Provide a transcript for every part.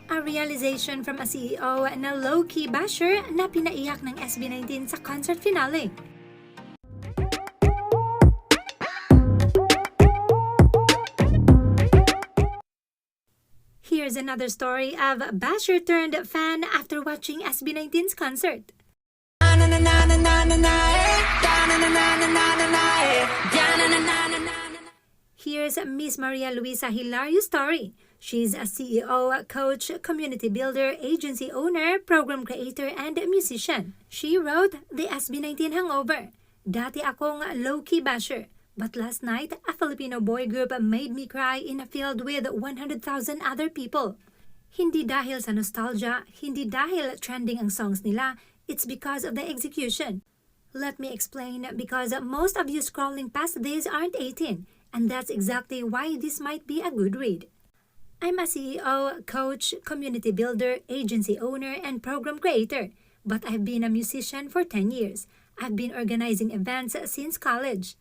A realization from a CEO na low-key basher na pinaiyak ng SB19 sa concert finale. Here's another story of basher turned fan after watching SB19's concert. Here's Miss Maria Luisa Hilario's story. She's a CEO, coach, community builder, agency owner, program creator, and musician. She wrote the SB19 hangover. Dati akong low-key basher. But last night, a Filipino boy group made me cry in a field with 100,000 other people. Hindi dahil sa nostalgia, hindi dahil trending ang songs nila, it's because of the execution. Let me explain, because most of you scrolling past this aren't 18, and that's exactly why this might be a good read. I'm a CEO, coach, community builder, agency owner, and program creator, but I've been a musician for 10 years. I've been organizing events since college.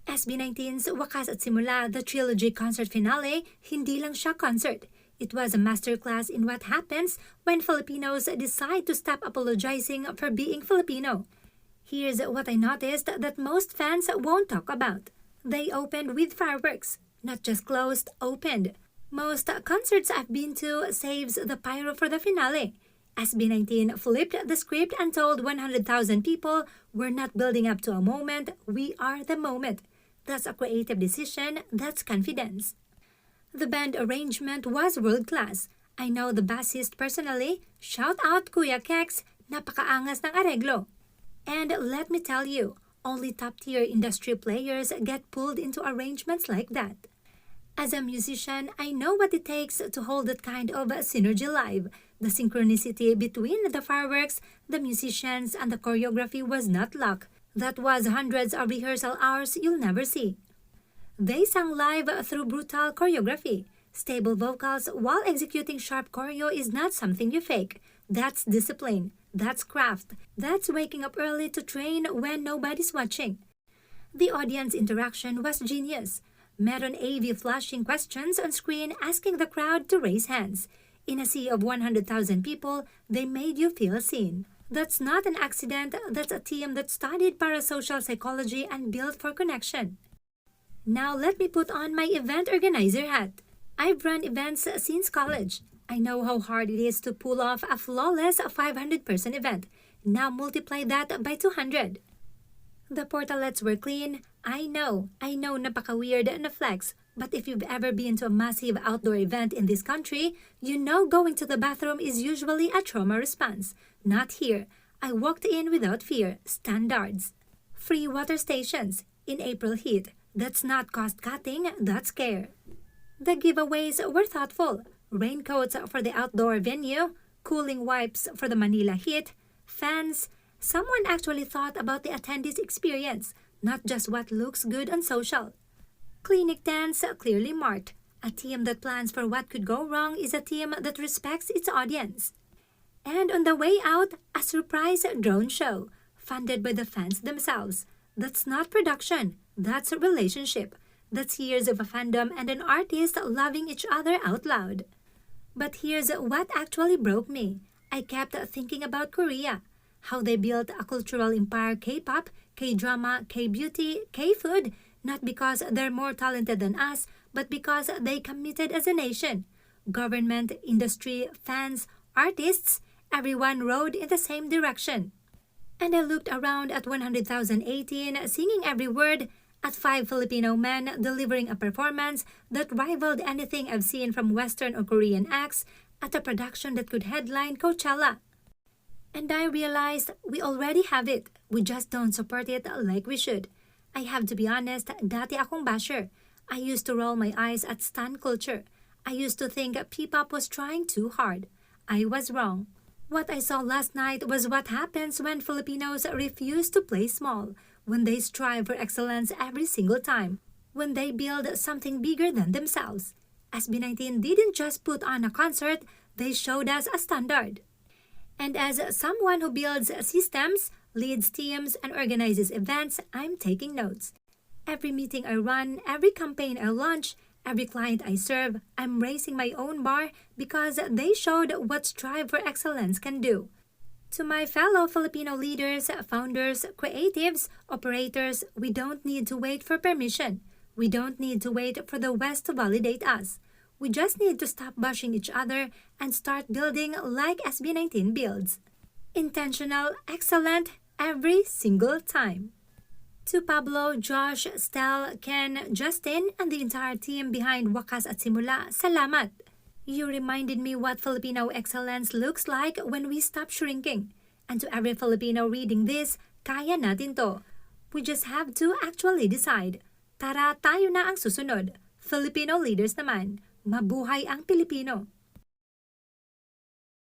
SB19's Wakas at Simula, the Trilogy concert finale, hindi lang siya concert. It was a masterclass in what happens when Filipinos decide to stop apologizing for being Filipino. Here's what I noticed that most fans won't talk about. They opened with fireworks, not just closed, opened. Most concerts I've been to saves the pyro for the finale. SB19 flipped the script and told 100,000 people, we're not building up to a moment, we are the moment. That's a creative decision, that's confidence. The band arrangement was world-class. I know the bassist personally. Shout out Kuya Kex, napakaangas ng areglo. And let me tell you, only top-tier industry players get pulled into arrangements like that. As a musician, I know what it takes to hold that kind of synergy live. The synchronicity between the fireworks, the musicians, and the choreography was not luck. That was hundreds of rehearsal hours you'll never see. They sang live through brutal choreography. Stable vocals while executing sharp choreo is not something you fake. That's discipline. That's craft. That's waking up early to train when nobody's watching. The audience interaction was genius. Meron AV flashing questions on screen asking the crowd to raise hands. In a sea of 100,000 people, they made you feel seen. That's not an accident, that's a team that studied parasocial psychology and built for connection. Now let me put on my event organizer hat. I've run events since college. I know how hard it is to pull off a flawless 500-person event. Now multiply that by 200. The portalets were clean. I know napaka-weird na flex. But if you've ever been to a massive outdoor event in this country, you know going to the bathroom is usually a trauma response. Not here. I walked in without fear. Standards. Free water stations. In April heat. That's not cost-cutting, that's care. The giveaways were thoughtful. Raincoats for the outdoor venue. Cooling wipes for the Manila heat. Fans. Someone actually thought about the attendees' experience, not just what looks good on social. Clinic tents clearly marked. A team that plans for what could go wrong is a team that respects its audience. And on the way out, a surprise drone show, funded by the fans themselves. That's not production, that's a relationship. That's years of a fandom and an artist loving each other out loud. But here's what actually broke me. I kept thinking about Korea. How they built a cultural empire, K-pop, K-drama, K-beauty, K-food, not because they're more talented than us, but because they committed as a nation. Government, industry, fans, artists, everyone rode in the same direction. And I looked around at 100,018 singing every word, at 5 Filipino men delivering a performance that rivaled anything I've seen from Western or Korean acts, at a production that could headline Coachella. And I realized we already have it, we just don't support it like we should. I have to be honest, dati akong basher. I used to roll my eyes at stan culture. I used to think P-pop was trying too hard. I was wrong. What I saw last night was what happens when Filipinos refuse to play small, when they strive for excellence every single time, when they build something bigger than themselves. SB19 didn't just put on a concert, they showed us a standard. And as someone who builds systems, leads teams, and organizes events, I'm taking notes. Every meeting I run, every campaign I launch, Every client I serve, I'm raising my own bar because they showed what strive for excellence can do. To my fellow Filipino leaders, founders, creatives, operators, we don't need to wait for permission. We don't need to wait for the West to validate us. We just need to stop bashing each other and start building like SB19 builds. Intentional, excellent, every single time. To Pablo, Josh, Stel, Ken, Justin, and the entire team behind Wakas at Simula, salamat! You reminded me what Filipino excellence looks like when we stop shrinking. And to every Filipino reading this, kaya natin to. We just have to actually decide. Tara, tayo na ang susunod. Filipino leaders naman. Mabuhay ang Pilipino!